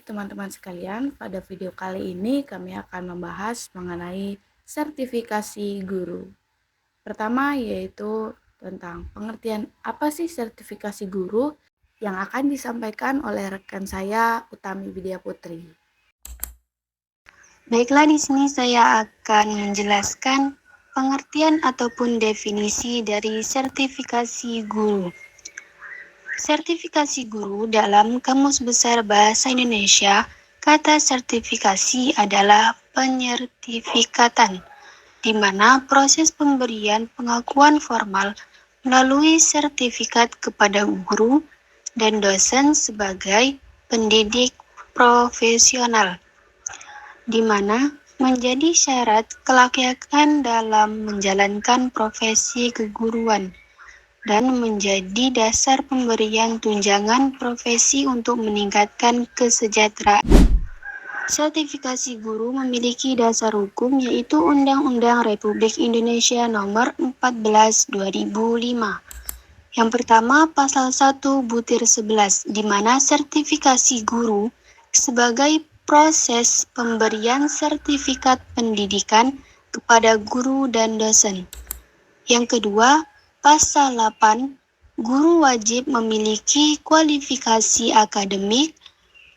Baik, teman-teman sekalian, pada video kali ini kami akan membahas mengenai sertifikasi guru. Pertama yaitu tentang pengertian apa sih sertifikasi guru yang akan disampaikan oleh rekan saya Utami Widya Putri. Baiklah, di sini saya akan menjelaskan pengertian ataupun definisi dari sertifikasi guru. Sertifikasi guru dalam Kamus Besar Bahasa Indonesia, kata sertifikasi adalah penyertifikatan, di mana proses pemberian pengakuan formal melalui sertifikat kepada guru dan dosen sebagai pendidik profesional, di mana menjadi syarat kelayakan dalam menjalankan profesi keguruan dan menjadi dasar pemberian tunjangan profesi untuk meningkatkan kesejahteraan. Sertifikasi guru memiliki dasar hukum yaitu Undang-Undang Republik Indonesia Nomor 14 2005. Yang pertama, pasal 1/11, di mana sertifikasi guru sebagai proses pemberian sertifikat pendidikan kepada guru dan dosen. Yang kedua, pasal 8, guru wajib memiliki kualifikasi akademik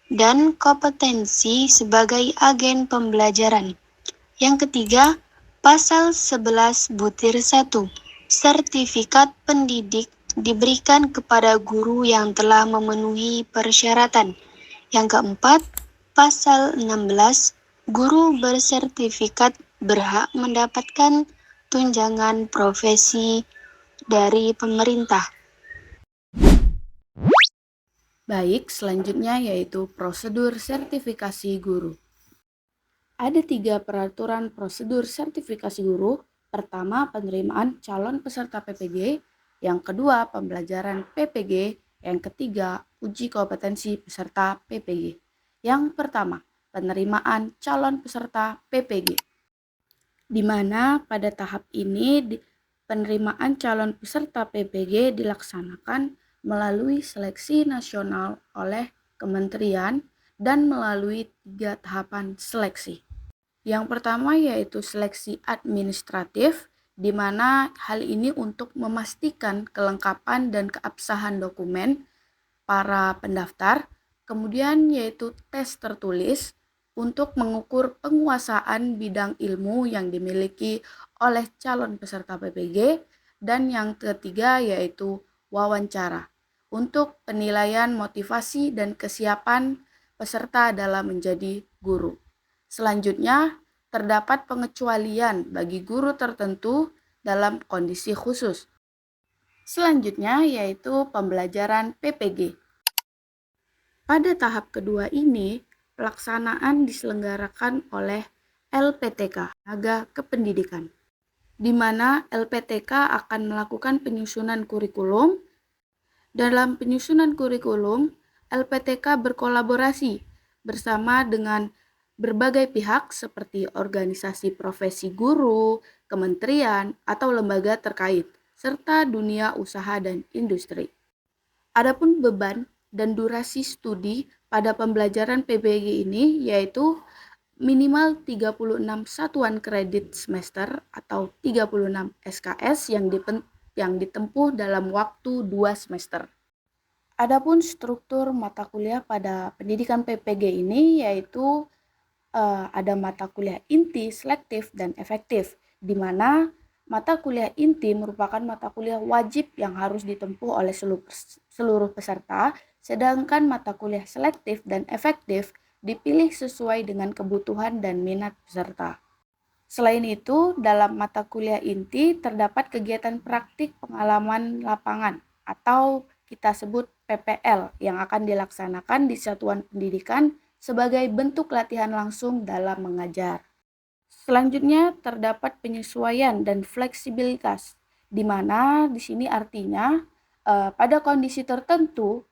dan kompetensi sebagai agen pembelajaran. Yang ketiga, pasal 11/1, sertifikat pendidik diberikan kepada guru yang telah memenuhi persyaratan. Yang keempat, pasal 16, guru bersertifikat berhak mendapatkan tunjangan profesi dari pemerintah. Baik, selanjutnya yaitu prosedur sertifikasi guru. Ada 3 peraturan prosedur sertifikasi guru. Pertama, penerimaan calon peserta PPG. Yang kedua, pembelajaran PPG. Yang ketiga, uji kompetensi peserta PPG. Yang pertama, penerimaan calon peserta PPG. Di mana pada tahap ini penerimaan calon peserta PPG dilaksanakan melalui seleksi nasional oleh kementerian dan melalui 3 tahapan seleksi. Yang pertama yaitu seleksi administratif, di mana hal ini untuk memastikan kelengkapan dan keabsahan dokumen para pendaftar. Kemudian yaitu tes tertulis untuk mengukur penguasaan bidang ilmu yang dimiliki oleh calon peserta PPG. Dan yang ketiga yaitu wawancara untuk penilaian motivasi dan kesiapan peserta dalam menjadi guru. Selanjutnya, terdapat pengecualian bagi guru tertentu dalam kondisi khusus. Selanjutnya yaitu pembelajaran PPG. Pada tahap kedua ini, pelaksanaan diselenggarakan oleh LPTK, Lembaga Kependidikan, di mana LPTK akan melakukan penyusunan kurikulum. Dalam penyusunan kurikulum, LPTK berkolaborasi bersama dengan berbagai pihak seperti organisasi profesi guru, kementerian, atau lembaga terkait, serta dunia usaha dan industri. Adapun beban dan durasi studi pada pembelajaran PPG ini yaitu minimal 36 satuan kredit semester atau 36 SKS yang ditempuh dalam waktu 2 semester. Adapun struktur mata kuliah pada pendidikan PPG ini yaitu ada mata kuliah inti, selektif, dan efektif, di mana mata kuliah inti merupakan mata kuliah wajib yang harus ditempuh oleh seluruh peserta, sedangkan mata kuliah selektif dan efektif dipilih sesuai dengan kebutuhan dan minat peserta. Selain itu, dalam mata kuliah inti terdapat kegiatan praktik pengalaman lapangan atau kita sebut PPL yang akan dilaksanakan di satuan pendidikan sebagai bentuk latihan langsung dalam mengajar. Selanjutnya terdapat penyesuaian dan fleksibilitas, di mana di sini artinya pada kondisi tertentu,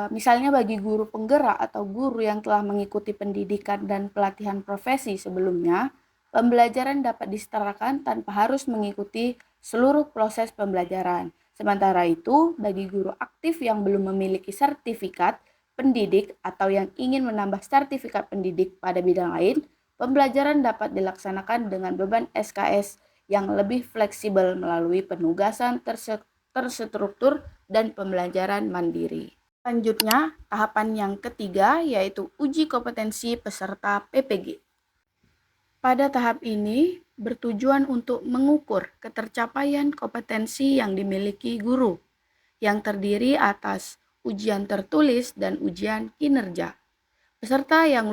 misalnya bagi guru penggerak atau guru yang telah mengikuti pendidikan dan pelatihan profesi sebelumnya, pembelajaran dapat disetarakan tanpa harus mengikuti seluruh proses pembelajaran. Sementara itu, bagi guru aktif yang belum memiliki sertifikat, pendidik atau yang ingin menambah sertifikat pendidik pada bidang lain, pembelajaran dapat dilaksanakan dengan beban SKS yang lebih fleksibel melalui penugasan terstruktur dan pembelajaran mandiri. Selanjutnya, tahapan yang ketiga yaitu uji kompetensi peserta PPG. Pada tahap ini bertujuan untuk mengukur ketercapaian kompetensi yang dimiliki guru, yang terdiri atas ujian tertulis dan ujian kinerja. Peserta yang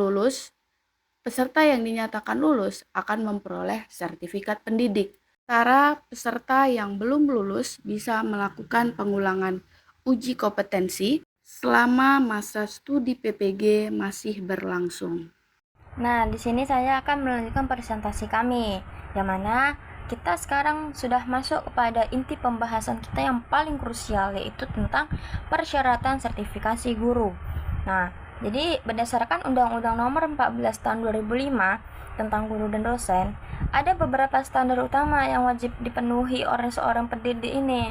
dinyatakan lulus akan memperoleh sertifikat pendidik. Sementara peserta yang belum lulus bisa melakukan pengulangan uji kompetensi selama masa studi PPG masih berlangsung. Nah, di sini saya akan melanjutkan presentasi kami, yang mana kita sekarang sudah masuk kepada inti pembahasan kita yang paling krusial, yaitu tentang persyaratan sertifikasi guru. Nah, jadi berdasarkan Undang-Undang Nomor 14 Tahun 2005 tentang guru dan dosen, ada beberapa standar utama yang wajib dipenuhi oleh seorang pendidik ini.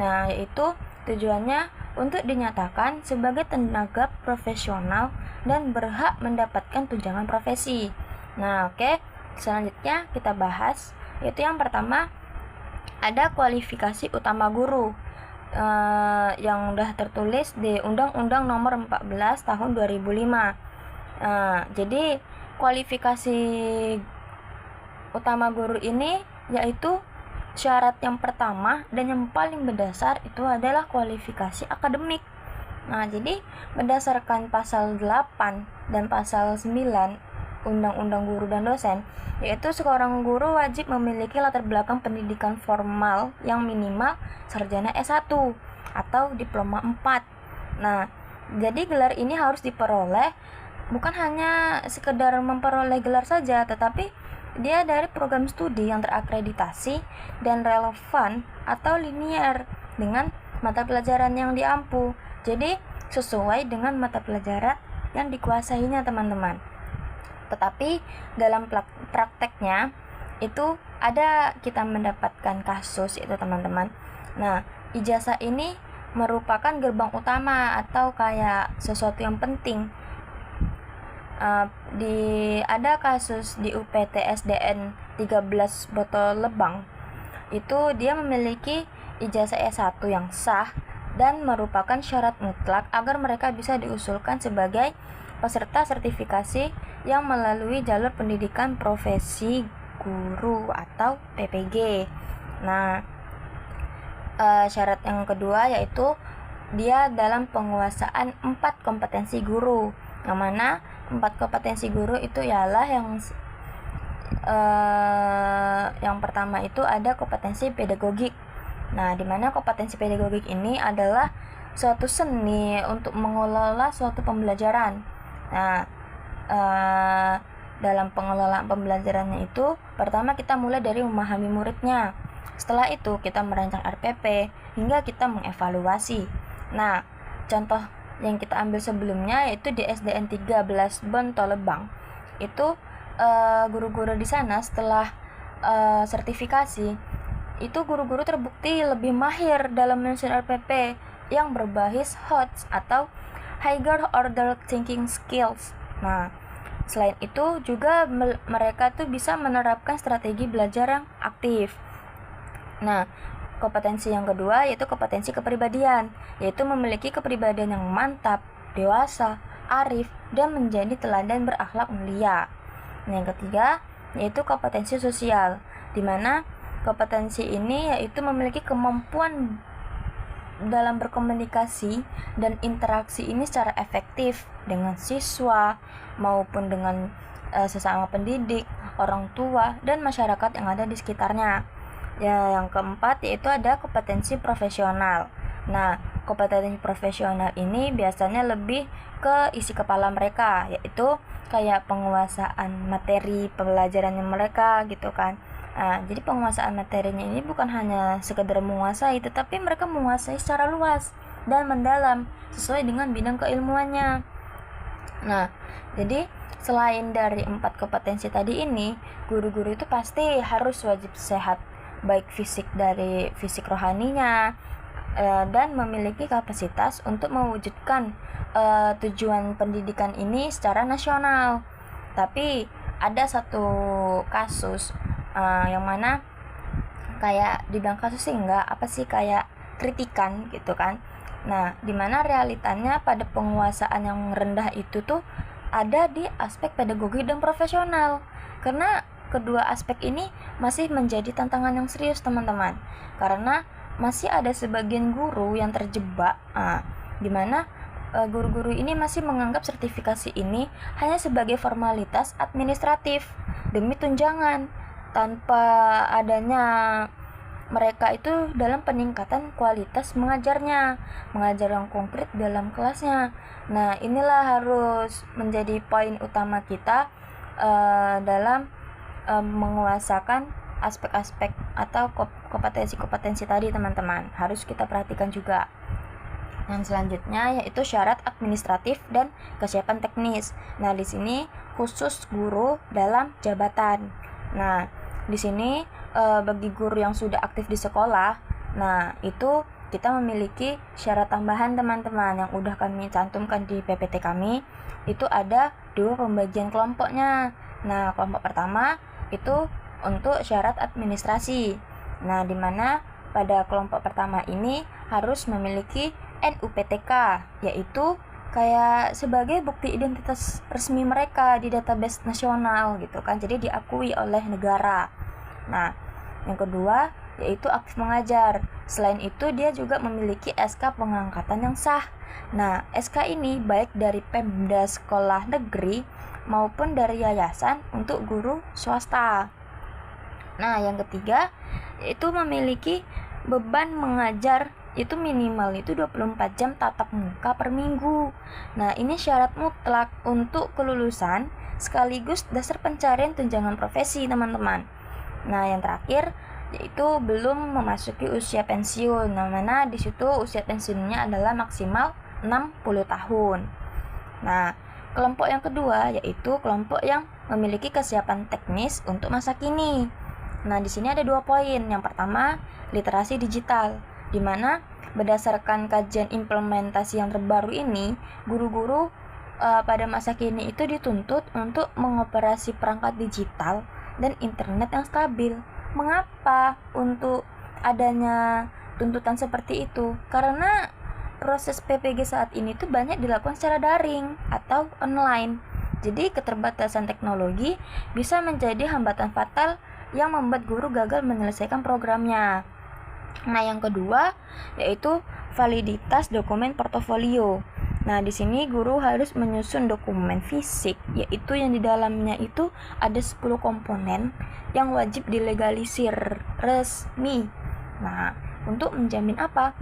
Nah, yaitu tujuannya untuk dinyatakan sebagai tenaga profesional dan berhak mendapatkan tunjangan profesi. Nah, oke. Selanjutnya kita bahas, yaitu yang pertama ada kualifikasi utama guru yang udah tertulis di Undang-Undang Nomor 14 Tahun 2005. Jadi kualifikasi utama guru ini yaitu syarat yang pertama dan yang paling mendasar itu adalah kualifikasi akademik. Nah, jadi berdasarkan pasal 8 dan pasal 9 Undang-Undang Guru dan Dosen, yaitu seorang guru wajib memiliki latar belakang pendidikan formal yang minimal sarjana S1 atau diploma 4. Nah, jadi gelar ini harus diperoleh bukan hanya sekedar memperoleh gelar saja, tetapi dia dari program studi yang terakreditasi dan relevan atau linier dengan mata pelajaran yang diampu. Jadi sesuai dengan mata pelajaran yang dikuasainya, teman-teman. Tetapi dalam prakteknya itu ada kita mendapatkan kasus itu, teman-teman. Nah, ijazah ini merupakan gerbang utama atau kayak sesuatu yang penting. Ada kasus di UPT SDN 13 Botol Lebang. Itu dia memiliki ijazah S1 yang sah dan merupakan syarat mutlak agar mereka bisa diusulkan sebagai peserta sertifikasi yang melalui jalur pendidikan profesi guru atau PPG. Nah, syarat yang kedua yaitu dia dalam penguasaan 4 kompetensi guru, yang mana 4 kompetensi guru itu ialah yang pertama itu ada kompetensi pedagogik. Nah, di mana kompetensi pedagogik ini adalah suatu seni untuk mengelola suatu pembelajaran. Nah, dalam pengelolaan pembelajarannya itu, pertama kita mulai dari memahami muridnya. Setelah itu kita merancang RPP hingga kita mengevaluasi. Nah, contoh yang kita ambil sebelumnya yaitu di SDN 13 Bontolebang. Itu guru-guru di sana setelah sertifikasi itu guru-guru terbukti lebih mahir dalam menyusun RPP yang berbasis HOTS atau Higher Order Thinking Skills. Nah, selain itu juga mereka tuh bisa menerapkan strategi belajar yang aktif. Nah, kompetensi yang kedua yaitu kompetensi kepribadian, yaitu memiliki kepribadian yang mantap, dewasa, arif, dan menjadi teladan berakhlak mulia. Nah, yang ketiga yaitu kompetensi sosial, di mana kompetensi ini yaitu memiliki kemampuan dalam berkomunikasi dan interaksi ini secara efektif dengan siswa maupun dengan sesama pendidik, orang tua, dan masyarakat yang ada di sekitarnya. Ya, yang keempat yaitu ada kompetensi profesional. Nah, kompetensi profesional ini biasanya lebih ke isi kepala mereka, yaitu kayak penguasaan materi pembelajarannya mereka gitu kan. Nah, jadi penguasaan materinya ini bukan hanya sekedar menguasai, tetapi mereka menguasai secara luas dan mendalam sesuai dengan bidang keilmuannya. Nah, jadi selain dari 4 kompetensi tadi ini, guru-guru itu pasti harus wajib sehat, baik fisik dari fisik rohaninya, dan memiliki kapasitas untuk mewujudkan tujuan pendidikan ini secara nasional. Tapi ada satu kasus yang mana kayak dibilang kasus sih enggak, kayak kritikan gitu kan. Nah, dimana realitanya pada penguasaan yang rendah itu tuh ada di aspek pedagogi dan profesional, karena kedua aspek ini masih menjadi tantangan yang serius teman-teman, karena masih ada sebagian guru yang terjebak dimana guru-guru ini masih menganggap sertifikasi ini hanya sebagai formalitas administratif demi tunjangan, tanpa adanya mereka itu dalam peningkatan kualitas mengajarnya, mengajar yang konkret dalam kelasnya. Nah, inilah harus menjadi poin utama kita dalam menguasakan aspek-aspek atau kompetensi-kompetensi tadi teman-teman. Harus kita perhatikan juga. Yang selanjutnya yaitu syarat administratif dan kesiapan teknis. Nah, di sini khusus guru dalam jabatan. Nah, di sini bagi guru yang sudah aktif di sekolah, nah itu kita memiliki syarat tambahan teman-teman yang udah kami cantumkan di PPT kami. Itu ada 2 pembagian kelompoknya. Nah, kelompok pertama itu untuk syarat administrasi. Nah, dimana pada kelompok pertama ini harus memiliki NUPTK, yaitu kayak sebagai bukti identitas resmi mereka di database nasional gitu kan, jadi diakui oleh negara. Nah, yang kedua yaitu aktif mengajar. Selain itu dia juga memiliki SK pengangkatan yang sah. Nah, SK ini baik dari Pemda sekolah negeri maupun dari yayasan untuk guru swasta. Nah, yang ketiga yaitu memiliki beban mengajar itu minimal itu 24 jam tatap muka per minggu. Nah, ini syarat mutlak untuk kelulusan sekaligus dasar pencarian tunjangan profesi, teman-teman. Nah, yang terakhir yaitu belum memasuki usia pensiun. Nah, mana di situ usia pensiunnya adalah maksimal 60 tahun. Nah, kelompok yang kedua yaitu kelompok yang memiliki kesiapan teknis untuk masa kini. Nah, di sini ada 2 poin. Yang pertama, literasi digital, di mana berdasarkan kajian implementasi yang terbaru ini, guru-guru pada masa kini itu dituntut untuk mengoperasi perangkat digital dan internet yang stabil. Mengapa untuk adanya tuntutan seperti itu? Karena proses PPG saat ini tuh banyak dilakukan secara daring atau online. Jadi keterbatasan teknologi bisa menjadi hambatan fatal yang membuat guru gagal menyelesaikan programnya. Nah, yang kedua yaitu validitas dokumen portofolio. Nah, di sini guru harus menyusun dokumen fisik, yaitu yang di dalamnya itu ada 10 komponen yang wajib dilegalisir resmi. Nah, untuk menjamin apa?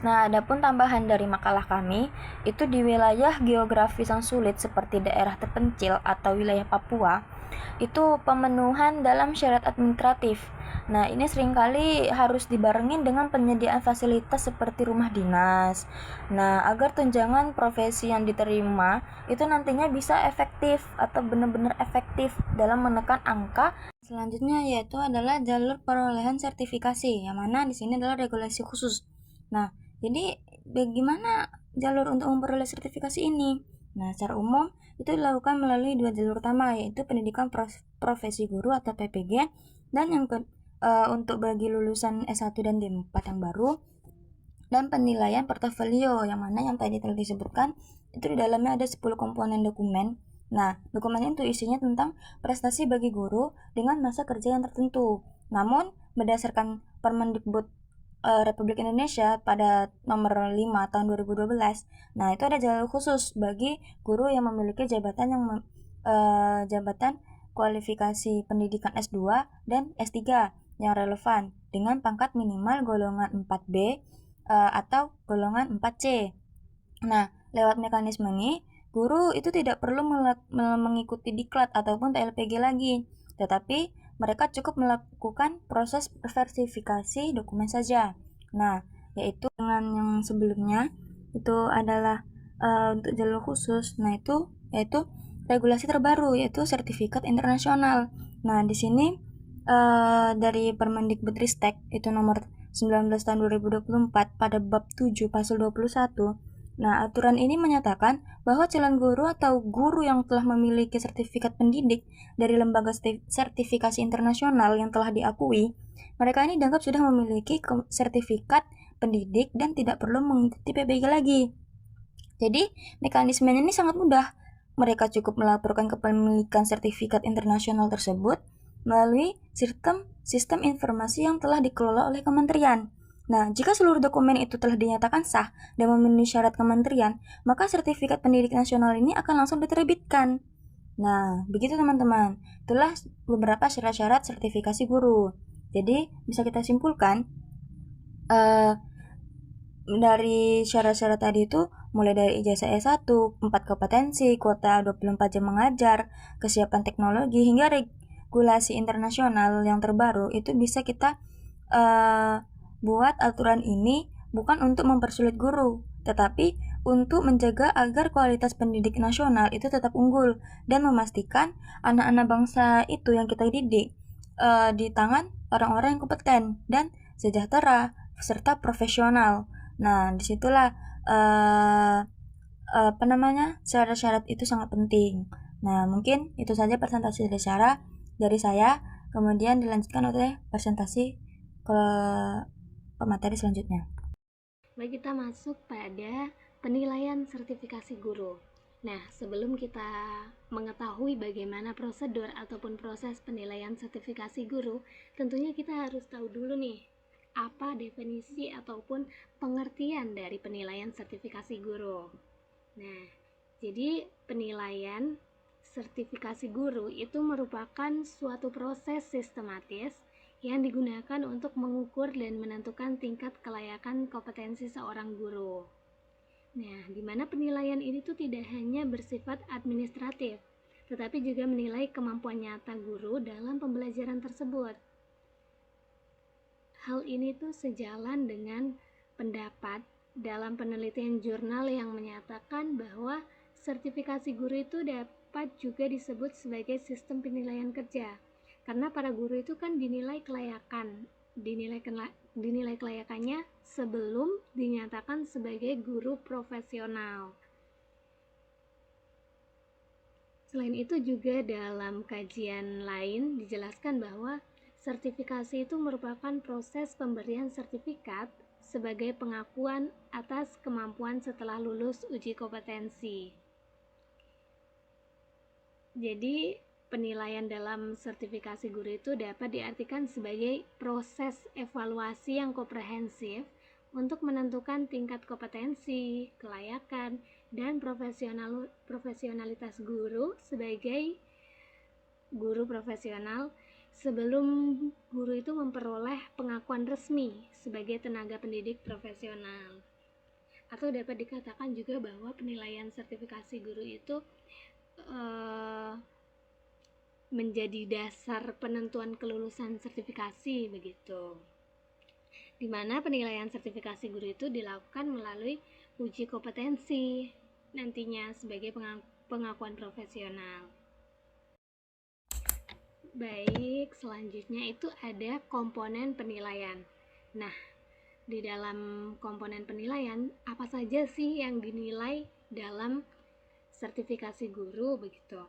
Nah, adapun tambahan dari makalah kami, itu di wilayah geografis yang sulit seperti daerah terpencil atau wilayah Papua, itu pemenuhan dalam syarat administratif. Nah, ini seringkali harus dibarengin dengan penyediaan fasilitas seperti rumah dinas. Nah, agar tunjangan profesi yang diterima itu nantinya bisa efektif atau benar-benar efektif dalam menekan angka. Selanjutnya yaitu adalah jalur perolehan sertifikasi, yang mana di sini adalah regulasi khusus. Nah, jadi bagaimana jalur untuk memperoleh sertifikasi ini? Nah, secara umum itu dilakukan melalui 2 jalur utama, yaitu pendidikan profesi guru atau PPG, dan yang untuk bagi lulusan S1 dan D4 yang baru, dan penilaian portofolio, yang mana yang tadi telah disebutkan itu di dalamnya ada 10 komponen dokumen. Nah, dokumen itu isinya tentang prestasi bagi guru dengan masa kerja yang tertentu. Namun, berdasarkan Permendikbud Republik Indonesia pada nomor 5 tahun 2012, nah itu ada jalur khusus bagi guru yang memiliki jabatan jabatan kualifikasi pendidikan S2 dan S3 yang relevan dengan pangkat minimal golongan 4B atau golongan 4C. Nah, lewat mekanisme ini, guru itu tidak perlu mengikuti diklat ataupun TLPG lagi, tetapi mereka cukup melakukan proses verifikasi dokumen saja. Nah, yaitu dengan yang sebelumnya itu adalah untuk jalur khusus. Nah, itu yaitu regulasi terbaru, yaitu sertifikat internasional. Nah, di sini dari Permendikbudristek itu nomor 19 tahun 2024 pada bab 7 pasal 21. Nah, aturan ini menyatakan bahwa calon guru atau guru yang telah memiliki sertifikat pendidik dari lembaga sertifikasi internasional yang telah diakui, mereka ini dianggap sudah memiliki sertifikat pendidik dan tidak perlu mengikuti PBG lagi. Jadi, mekanismenya ini sangat mudah. Mereka cukup melaporkan kepemilikan sertifikat internasional tersebut melalui sistem informasi yang telah dikelola oleh kementerian. Nah, jika seluruh dokumen itu telah dinyatakan sah dan memenuhi syarat kementerian, maka sertifikat pendidik nasional ini akan langsung diterbitkan. Nah, begitu teman-teman. Itulah beberapa syarat-syarat sertifikasi guru. Jadi, bisa kita simpulkan, dari syarat-syarat tadi itu mulai dari ijazah S1, 4 kompetensi, kuota 24 jam mengajar, kesiapan teknologi, hingga regulasi internasional yang terbaru itu bisa kita buat aturan ini bukan untuk mempersulit guru, tetapi untuk menjaga agar kualitas pendidik nasional itu tetap unggul dan memastikan anak-anak bangsa itu yang kita didik di tangan orang-orang yang kompeten dan sejahtera serta profesional. Nah, disitulah syarat-syarat itu sangat penting. Nah, mungkin itu saja presentasi dari saya. Kemudian dilanjutkan oleh presentasi ke pemateri selanjutnya. Baik, kita masuk pada penilaian sertifikasi guru. Nah, sebelum kita mengetahui bagaimana prosedur ataupun proses penilaian sertifikasi guru, tentunya kita harus tahu dulu nih, apa definisi ataupun pengertian dari penilaian sertifikasi guru. Nah, jadi penilaian sertifikasi guru itu merupakan suatu proses sistematis yang digunakan untuk mengukur dan menentukan tingkat kelayakan kompetensi seorang guru. Nah, di mana penilaian ini tuh tidak hanya bersifat administratif, tetapi juga menilai kemampuan nyata guru dalam pembelajaran tersebut. Hal ini tuh sejalan dengan pendapat dalam penelitian jurnal yang menyatakan bahwa sertifikasi guru itu dapat juga disebut sebagai sistem penilaian kerja. Karena para guru itu kan dinilai kelayakannya sebelum dinyatakan sebagai guru profesional. Selain itu juga dalam kajian lain dijelaskan bahwa sertifikasi itu merupakan proses pemberian sertifikat sebagai pengakuan atas kemampuan setelah lulus uji kompetensi. Jadi, penilaian dalam sertifikasi guru itu dapat diartikan sebagai proses evaluasi yang komprehensif untuk menentukan tingkat kompetensi, kelayakan, dan profesionalitas guru sebagai guru profesional sebelum guru itu memperoleh pengakuan resmi sebagai tenaga pendidik profesional. Atau dapat dikatakan juga bahwa penilaian sertifikasi guru itu menjadi dasar penentuan kelulusan sertifikasi begitu. Di mana penilaian sertifikasi guru itu dilakukan melalui uji kompetensi nantinya sebagai pengakuan profesional. Baik, selanjutnya itu ada komponen penilaian. Nah, di dalam komponen penilaian apa saja sih yang dinilai dalam sertifikasi guru begitu?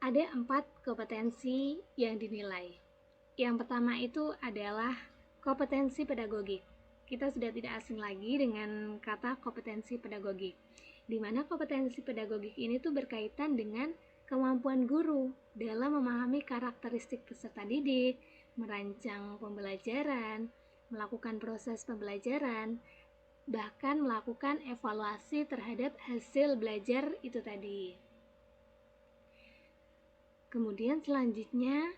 Ada 4 kompetensi yang dinilai. Yang pertama itu adalah kompetensi pedagogik. Kita sudah tidak asing lagi dengan kata kompetensi pedagogik, di mana kompetensi pedagogik ini tuh berkaitan dengan kemampuan guru dalam memahami karakteristik peserta didik, merancang pembelajaran, melakukan proses pembelajaran, bahkan melakukan evaluasi terhadap hasil belajar itu tadi. Kemudian selanjutnya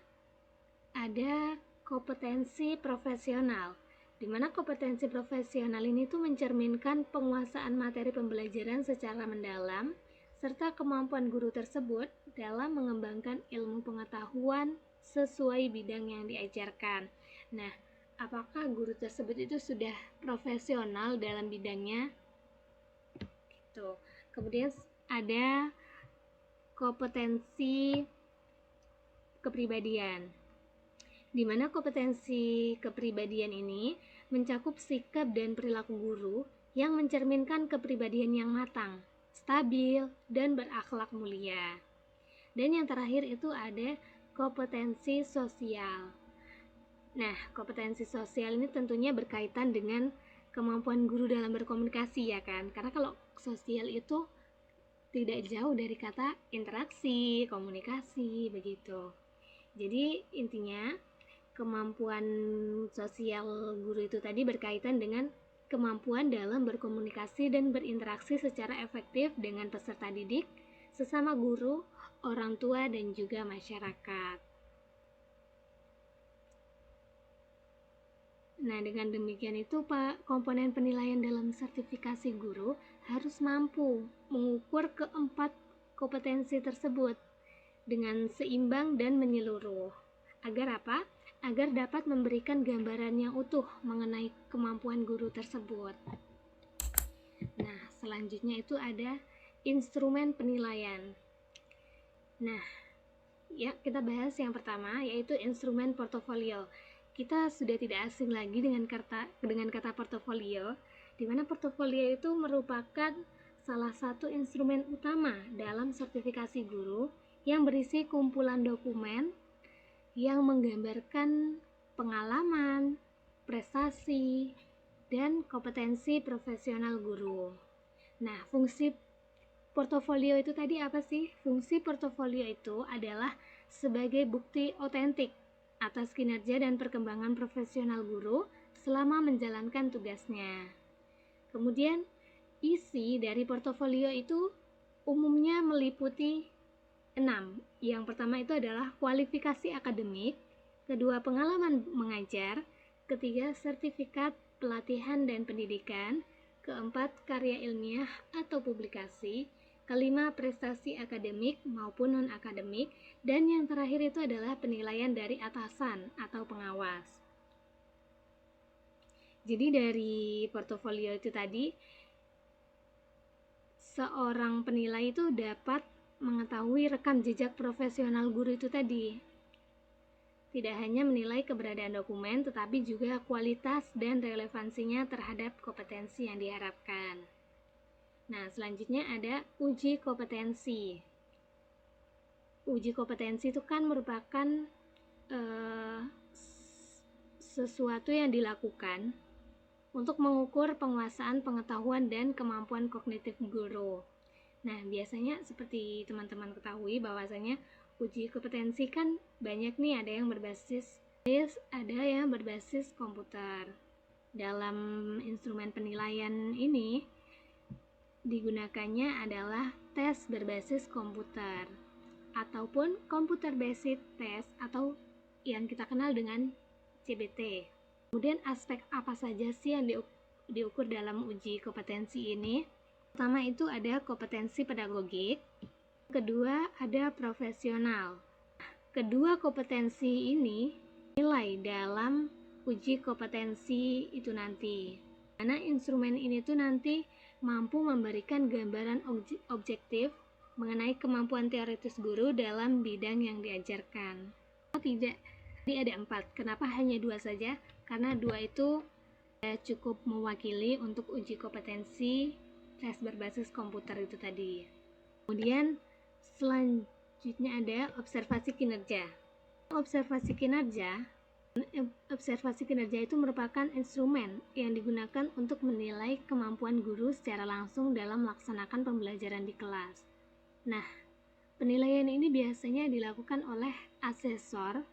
ada kompetensi profesional, di mana kompetensi profesional ini tuh mencerminkan penguasaan materi pembelajaran secara mendalam serta kemampuan guru tersebut dalam mengembangkan ilmu pengetahuan sesuai bidang yang diajarkan. Nah, apakah guru tersebut itu sudah profesional dalam bidangnya? Gitu. Kemudian ada kompetensi kepribadian. di mana kompetensi kepribadian ini mencakup sikap dan perilaku guru yang mencerminkan kepribadian yang matang, stabil, dan berakhlak mulia. Dan yang terakhir itu ada kompetensi sosial. Nah, kompetensi sosial ini tentunya berkaitan dengan kemampuan guru dalam berkomunikasi ya kan, karena kalau sosial itu tidak jauh dari kata interaksi, komunikasi, begitu. Jadi intinya kemampuan sosial guru itu tadi berkaitan dengan kemampuan dalam berkomunikasi dan berinteraksi secara efektif dengan peserta didik, sesama guru, orang tua, dan juga masyarakat. Nah, dengan demikian itu Pak, komponen penilaian dalam sertifikasi guru harus mampu mengukur keempat kompetensi tersebut dengan seimbang dan menyeluruh. Agar apa? Agar dapat memberikan gambaran yang utuh mengenai kemampuan guru tersebut. Nah, selanjutnya itu ada instrumen penilaian. Nah, ya kita bahas yang pertama yaitu instrumen portofolio. Kita sudah tidak asing lagi dengan kata portofolio, di mana portofolio itu merupakan salah satu instrumen utama dalam sertifikasi guru yang berisi kumpulan dokumen yang menggambarkan pengalaman, prestasi, dan kompetensi profesional guru. Nah, fungsi portofolio itu tadi apa sih? Fungsi portofolio itu adalah sebagai bukti otentik atas kinerja dan perkembangan profesional guru selama menjalankan tugasnya. Kemudian, isi dari portofolio itu umumnya meliputi 6. Yang pertama itu adalah kualifikasi akademik, kedua pengalaman mengajar, ketiga sertifikat pelatihan dan pendidikan, keempat karya ilmiah atau publikasi, kelima prestasi akademik maupun non-akademik, dan yang terakhir itu adalah penilaian dari atasan atau pengawas. Jadi dari portofolio itu tadi, seorang penilai itu dapat mengetahui rekam jejak profesional guru itu tadi. Tidak hanya menilai keberadaan dokumen, tetapi juga kualitas dan relevansinya terhadap kompetensi yang diharapkan. Nah, selanjutnya ada uji kompetensi. Uji kompetensi itu kan merupakan sesuatu yang dilakukan untuk mengukur penguasaan pengetahuan dan kemampuan kognitif guru. Nah, biasanya seperti teman-teman ketahui bahwasanya uji kompetensi kan banyak nih, ada yang berbasis komputer. Dalam instrumen penilaian ini digunakannya adalah tes berbasis komputer ataupun computer based test atau yang kita kenal dengan CBT. Kemudian aspek apa saja sih yang diukur dalam uji kompetensi ini? Pertama itu ada kompetensi pedagogik, kedua ada profesional. Kedua kompetensi ini nilai dalam uji kompetensi itu nanti. Karena instrumen ini tuh nanti mampu memberikan gambaran objektif mengenai kemampuan teoritis guru dalam bidang yang diajarkan. Tidak, ini ada 4. Kenapa hanya 2 saja? Karena 2 itu cukup mewakili untuk uji kompetensi tes berbasis komputer itu tadi. Kemudian selanjutnya ada observasi kinerja. Observasi kinerja itu merupakan instrumen yang digunakan untuk menilai kemampuan guru secara langsung dalam melaksanakan pembelajaran di kelas. Nah, penilaian ini biasanya dilakukan oleh asesor